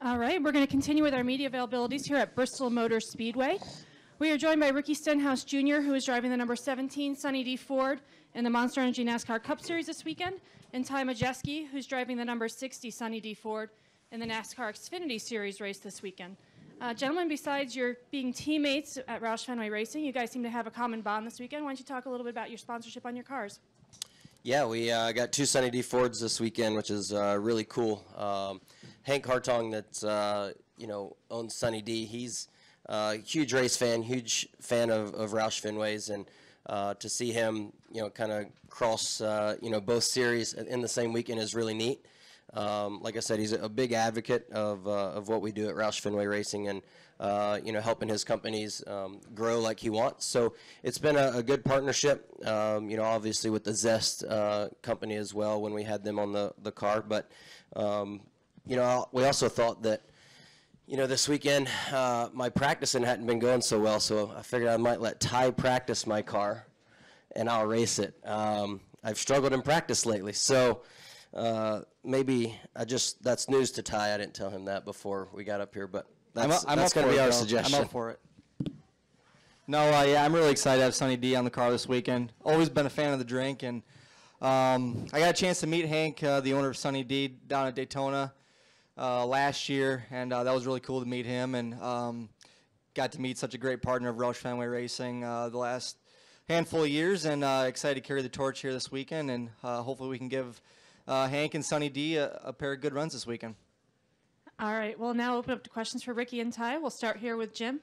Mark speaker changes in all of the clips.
Speaker 1: All right, we're going to continue with our media availabilities here at Bristol Motor Speedway. We are joined by Ricky Stenhouse Jr., who is driving the number 17 Sunny D Ford in the Monster Energy NASCAR Cup Series this weekend, and Ty Majeski, who's driving the number 60 Sunny D Ford in the NASCAR Xfinity Series race this weekend. Gentlemen, besides your being teammates at Roush Fenway Racing, you guys seem to have a common bond this weekend. Why don't you talk a little bit about your sponsorship on your cars?
Speaker 2: Yeah, we got 2 Sunny D Fords this weekend, which is really cool. Hank Hartong, that's owns Sunny D. He's a huge race fan, huge fan of Roush Fenways, and to see him, kind of cross, both series in the same weekend is really neat. Like I said, he's a big advocate of what we do at Roush Fenway Racing, and helping his companies grow like he wants. So it's been a good partnership. Obviously with the Zest company as well when we had them on the car, but we also thought that this weekend my practicing hadn't been going so well, so I figured I might let Ty practice my car, and I'll race it. I've struggled in practice lately, so maybe that's news to Ty. I didn't tell him that before we got up here, but that's going to be our suggestion.
Speaker 3: I'm up for it. No, yeah, I'm really excited to have Sunny D on the car this weekend. Always been a fan of the drink, and I got a chance to meet Hank, the owner of Sunny D, down at Daytona last year, and that was really cool to meet him, and got to meet such a great partner of Roush Fenway Racing the last handful of years, and excited to carry the torch here this weekend, and hopefully we can give Hank and Sunny D a pair of good runs this weekend.
Speaker 1: All right, we'll now open up to questions for Ricky and Ty. We'll start here with Jim.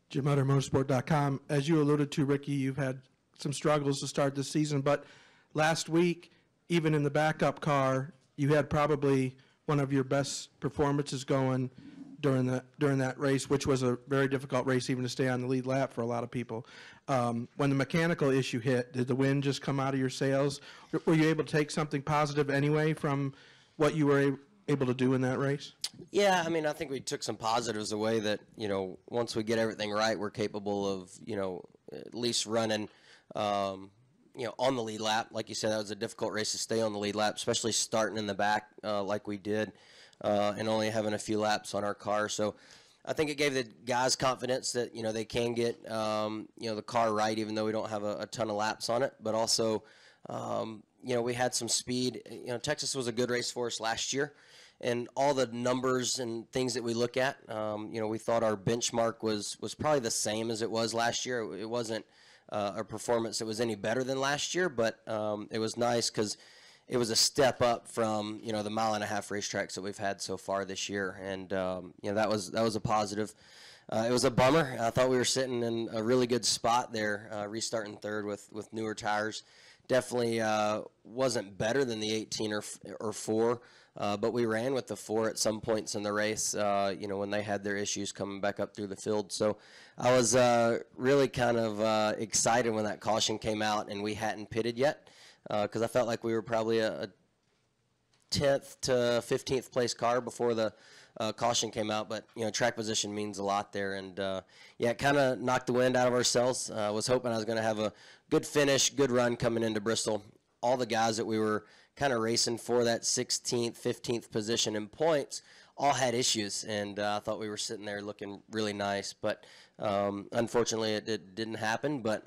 Speaker 4: Jim Utter, Motorsport.com. As you alluded to, Ricky, you've had some struggles to start this season, but last week, even in the backup car, you had probably one of your best performances going during that race, which was a very difficult race even to stay on the lead lap for a lot of people. When the mechanical issue hit, did the wind just come out of your sails? Were you able to take something positive anyway from what you were able to do in that race?
Speaker 2: Yeah, I mean, I think we took some positives away that, once we get everything right, we're capable of, at least running, on the lead lap. Like you said, that was a difficult race to stay on the lead lap, especially starting in the back like we did. And only having a few laps on our car. So I think it gave the guys confidence that, they can get, the car right, even though we don't have a ton of laps on it. But also, we had some speed. Texas was a good race for us last year. And all the numbers and things that we look at, we thought our benchmark was probably the same as it was last year. It wasn't a performance that was any better than last year, but it was nice because it was a step up from the 1.5 mile racetracks that we've had so far this year, and that was a positive. It was a bummer. I thought we were sitting in a really good spot there, restarting third with newer tires. Definitely wasn't better than the 18 or 4, but we ran with the 4 at some points in the race. When they had their issues coming back up through the field. So I was really kind of excited when that caution came out and we hadn't pitted yet. Because I felt like we were probably a 10th to 15th place car before the caution came out. But, track position means a lot there. And, it kind of knocked the wind out of our sails. I was hoping I was going to have a good finish, good run coming into Bristol. All the guys that we were kind of racing for that 16th, 15th position in points all had issues. And I thought we were sitting there looking really nice. But, unfortunately, it didn't happen. But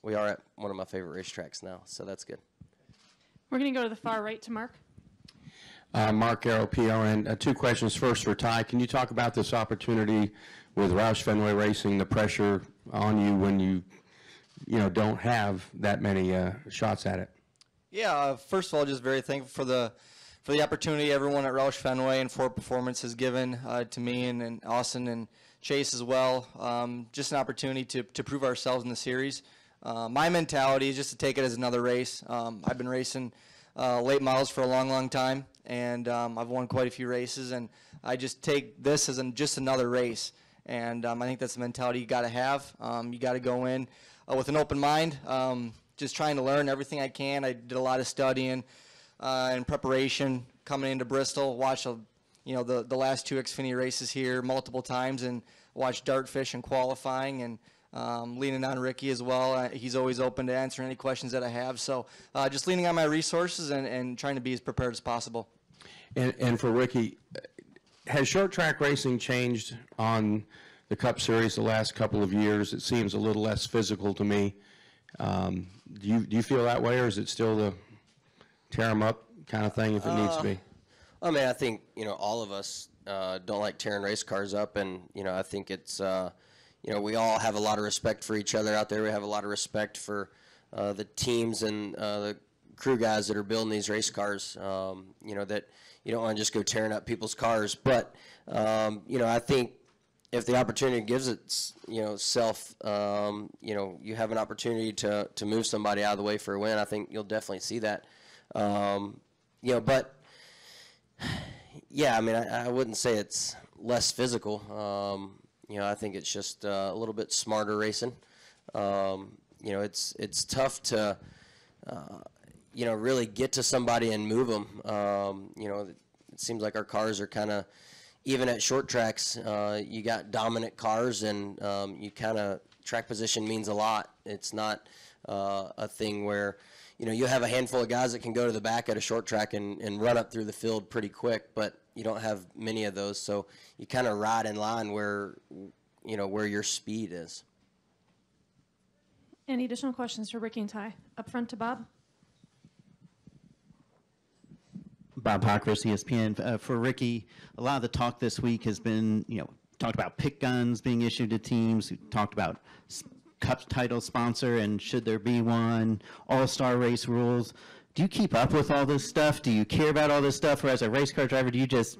Speaker 2: we are at one of my favorite racetracks now, so that's good.
Speaker 1: We're going to go to the far right to Mark.
Speaker 5: Mark Arrow, PRN. 2 questions. First for Ty. Can you talk about this opportunity with Roush Fenway Racing, the pressure on you when you don't have that many shots at it?
Speaker 3: Yeah, first of all, just very thankful for the opportunity everyone at Roush Fenway and Ford Performance has given to me and Austin and Chase as well. Just an opportunity to prove ourselves in the series. My mentality is just to take it as another race. I've been racing late models for a long time, and I've won quite a few races, and I just take this as just another race. And I think that's the mentality you got to have. You got to go in with an open mind, just trying to learn everything I can. I did a lot of studying and preparation coming into Bristol. Watched the last 2 Xfinity races here multiple times, and watched Dartfish and qualifying, and leaning on Ricky as well. He's always open to answering any questions that I have. So just leaning on my resources and trying to be as prepared as possible.
Speaker 5: And for Ricky, has short track racing changed on the Cup Series the last couple of years? It seems a little less physical to me. Do you feel that way, or is it still the tear them up kind of thing if it needs to be?
Speaker 2: I mean, I think, all of us don't like tearing race cars up, and, I think it's, we all have a lot of respect for each other out there. We have a lot of respect for the teams and the crew guys that are building these race cars, that you don't want to just go tearing up people's cars. But, I think if the opportunity gives itself, you have an opportunity to move somebody out of the way for a win, I think you'll definitely see that. But, yeah, I mean, I wouldn't say it's less physical. I think it's just a little bit smarter racing. It's tough to, really get to somebody and move them. It seems like our cars are kind of, even at short tracks, you got dominant cars, and you kind of, track position means a lot. It's not a thing where, you have a handful of guys that can go to the back at a short track and run up through the field pretty quick, but you don't have many of those. So you kind of ride in line where your speed is.
Speaker 1: Any additional questions for Ricky and Ty? Up front to Bob.
Speaker 6: Bob Hawkers, ESPN. For Ricky, a lot of the talk this week has been, talked about pick guns being issued to teams. We talked about Cup title sponsor and should there be one, all-star race rules. Do you keep up with all this stuff? Do you care about all this stuff? Or as a race car driver, do you just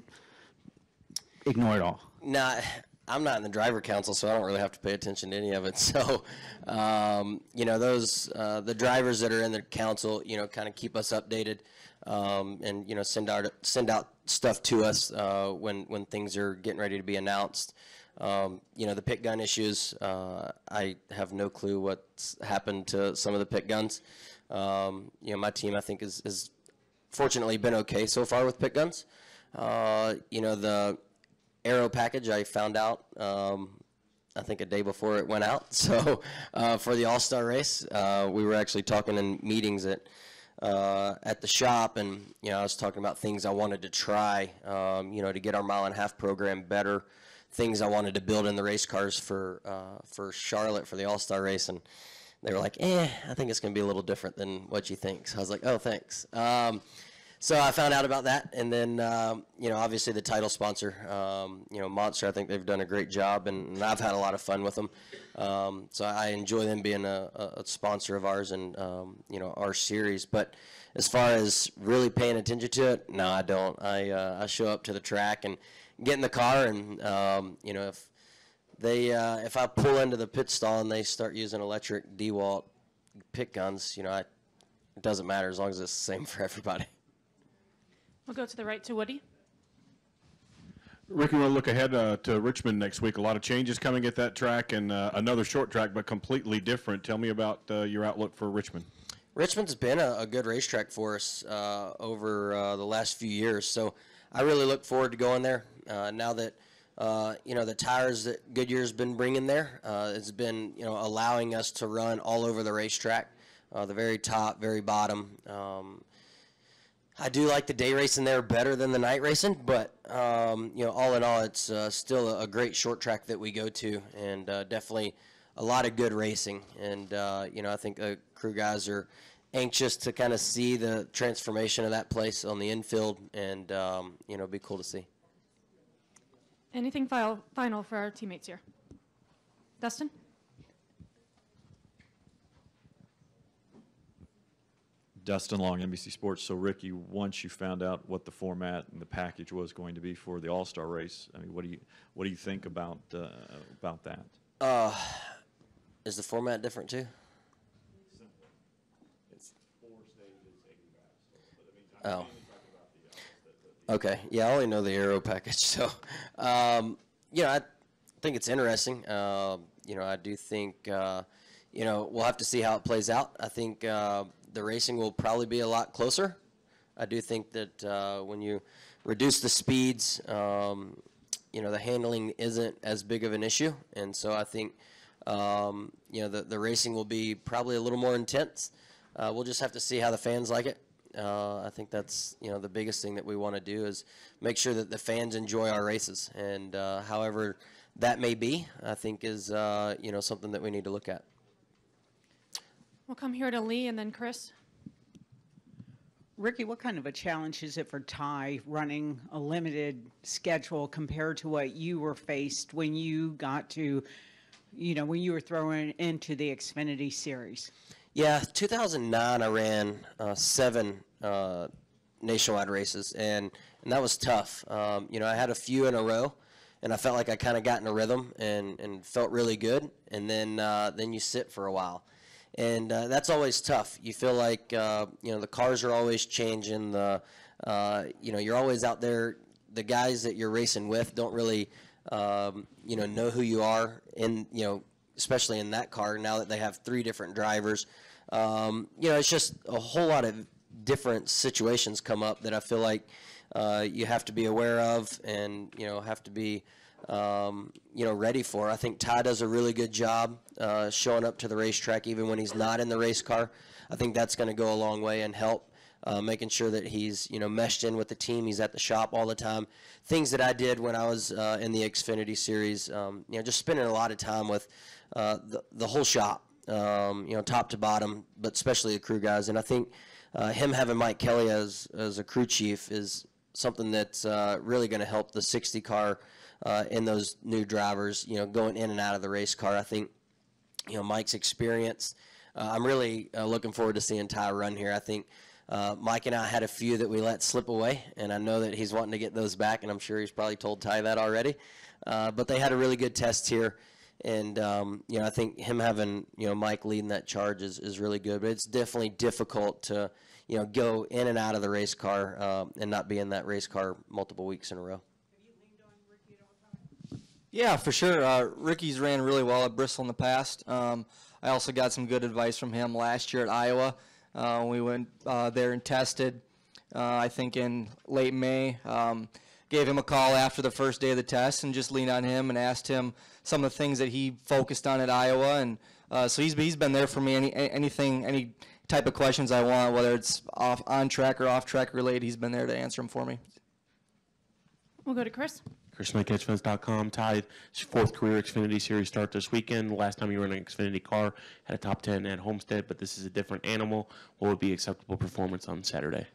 Speaker 6: ignore it all?
Speaker 2: No, I'm not in the driver council, so I don't really have to pay attention to any of it. So, the drivers that are in the council, kind of keep us updated, and, send out stuff to us when things are getting ready to be announced. The pit gun issues, I have no clue what's happened to some of the pit guns. My team, I think, is fortunately been okay so far with pit guns. The aero package, I found out, I think a day before it went out. So for the All-Star race, we were actually talking in meetings at the shop, and, I was talking about things I wanted to try, to get our mile-and-a-half program better, things I wanted to build in the race cars for Charlotte for the All-Star race, and they were like, I think it's going to be a little different than what you think. So I was like, oh, thanks. So I found out about that, and then, obviously the title sponsor, Monster, I think they've done a great job, and I've had a lot of fun with them. So I enjoy them being a sponsor of ours and, our series. But as far as really paying attention to it, no, I don't. I show up to the track and get in the car, and, if I pull into the pit stall and they start using electric DeWalt pit guns, it doesn't matter as long as it's the same for everybody.
Speaker 1: We'll go to the right to Woody.
Speaker 7: Ricky, we'll look ahead to Richmond next week. A lot of changes coming at that track, and another short track, but completely different. Tell me about your outlook for Richmond.
Speaker 2: Richmond's been a good racetrack for us over the last few years, so I really look forward to going there. Now that the tires that Goodyear's been bringing there, it's been allowing us to run all over the racetrack, the very top, very bottom. I do like the day racing there better than the night racing, but all in all, it's still a great short track that we go to, and definitely a lot of good racing. And I think crew guys are anxious to kind of see the transformation of that place on the infield, and be cool to see.
Speaker 1: Anything final for our teammates here? Dustin?
Speaker 8: Dustin Long, NBC Sports. So, Ricky, once you found out what the format and the package was going to be for the All-Star race, I mean, what do you think about that?
Speaker 2: Is the format different too?
Speaker 8: It's 4 stages, 80 laps.
Speaker 2: Oh. Okay. Yeah, I only know the aero package. So, I think it's interesting. I do think, we'll have to see how it plays out. I think the racing will probably be a lot closer. I do think that when you reduce the speeds, the handling isn't as big of an issue. And so I think You know, the racing will be probably a little more intense. We'll just have to see how the fans like it. I think that's, you know, the biggest thing that we want to do is make sure that the fans enjoy our races. And however that may be, I think is, you know, something that we need to look at.
Speaker 1: We'll come here to Lee and then Chris.
Speaker 9: Ricky, what kind of a challenge is it for Ty running a limited schedule compared to what you were faced when you got to, you know, when you were thrown into the Xfinity Series?
Speaker 2: Yeah, 2009 I ran 7 nationwide races, and that was tough. You know, I had a few in a row, and I felt like I kind of got in a rhythm and felt really good, and then you sit for a while. And that's always tough. You feel like, you know, the cars are always changing. You know, you're always out there. The guys that you're racing with don't really, you know who you are, you know, especially in that car now that they have 3 different drivers. You know, it's just a whole lot of different situations come up that I feel like you have to be aware of and, you know, have to be, you know, ready for. I think Ty does a really good job showing up to the racetrack even when he's not in the race car. I think that's going to go a long way and help making sure that he's, you know, meshed in with the team. He's at the shop all the time. Things that I did when I was in the Xfinity Series, you know, just spending a lot of time with the whole shop, you know, top to bottom, but especially the crew guys. And I think him having Mike Kelly as a crew chief is something that's really going to help the 60 car and those new drivers, you know, going in and out of the race car. I think, you know, Mike's experience. I'm really looking forward to seeing Ty run here. I think Mike and I had a few that we let slip away, and I know that he's wanting to get those back, and I'm sure he's probably told Ty that already. But they had a really good test here, and, you know, I think him having, you know, Mike leading that charge is really good. But it's definitely difficult to, you know, go in and out of the race car and not be in that race car multiple weeks in a row.
Speaker 3: Yeah, for sure. Ricky's ran really well at Bristol in the past. I also got some good advice from him last year at Iowa. We went there and tested, I think in late May. Gave him a call after the first day of the test and just leaned on him and asked him some of the things that he focused on at Iowa. And so he's been there for me. Any type of questions I want, whether it's on track or off track related, he's been there to answer them for me.
Speaker 1: We'll go to Chris.
Speaker 10: ChrisMakeHedgeFence.com. Ty, it's your 4th career Xfinity Series start this weekend. The last time you were in an Xfinity car, had a top 10 at Homestead, but this is a different animal. What would be acceptable performance on Saturday?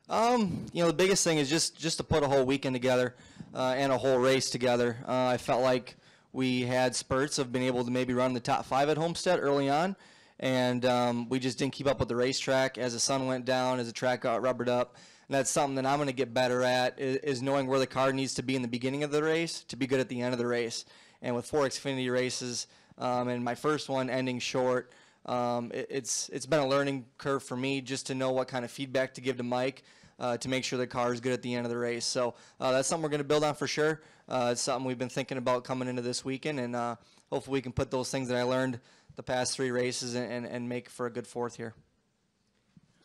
Speaker 3: You know, the biggest thing is just to put a whole weekend together and a whole race together. I felt like we had spurts of being able to maybe run the top 5 at Homestead early on, and we just didn't keep up with the racetrack as the sun went down, as the track got rubbered up. And that's something that I'm going to get better at is knowing where the car needs to be in the beginning of the race to be good at the end of the race. And with 4 Xfinity races and my first one ending short, it's been a learning curve for me just to know what kind of feedback to give to Mike to make sure the car is good at the end of the race. So that's something we're going to build on for sure. It's something we've been thinking about coming into this weekend, and hopefully we can put those things that I learned the past 3 races and make for a good 4th here.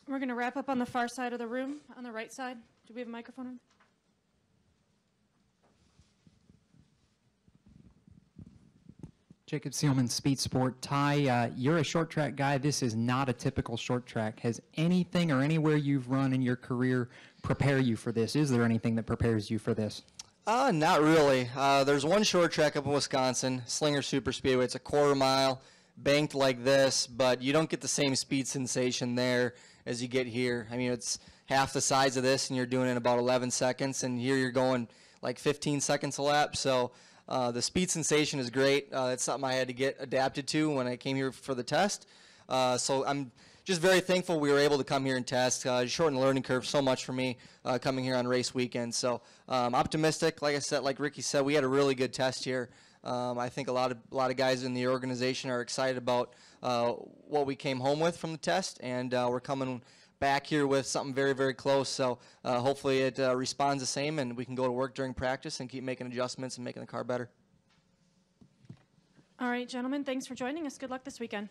Speaker 1: We're going to wrap up on the far side of the room, on the right side. Do we have a microphone?
Speaker 11: Jacob Seelman, Speed Sport. Ty, you're a short track guy. This is not a typical short track. Has anything or anywhere you've run in your career prepare you for this? Is there anything that prepares you for this?
Speaker 3: Not really. There's one short track up in Wisconsin, Slinger Super Speedway. It's a 1/4 mile, banked like this, but you don't get the same speed sensation there as you get here. I mean, it's half the size of this, and you're doing it in about 11 seconds, and here you're going like 15 seconds a lap. So the speed sensation is great. That's something I had to get adapted to when I came here for the test. So I'm just very thankful we were able to come here and test. Shorten the learning curve so much for me coming here on race weekend. So optimistic. Like I said, like Ricky said, we had a really good test here. I think a lot of guys in the organization are excited about what we came home with from the test, and we're coming back here with something very, very close. So hopefully it responds the same, and we can go to work during practice and keep making adjustments and making the car better.
Speaker 1: All right, gentlemen, thanks for joining us. Good luck this weekend.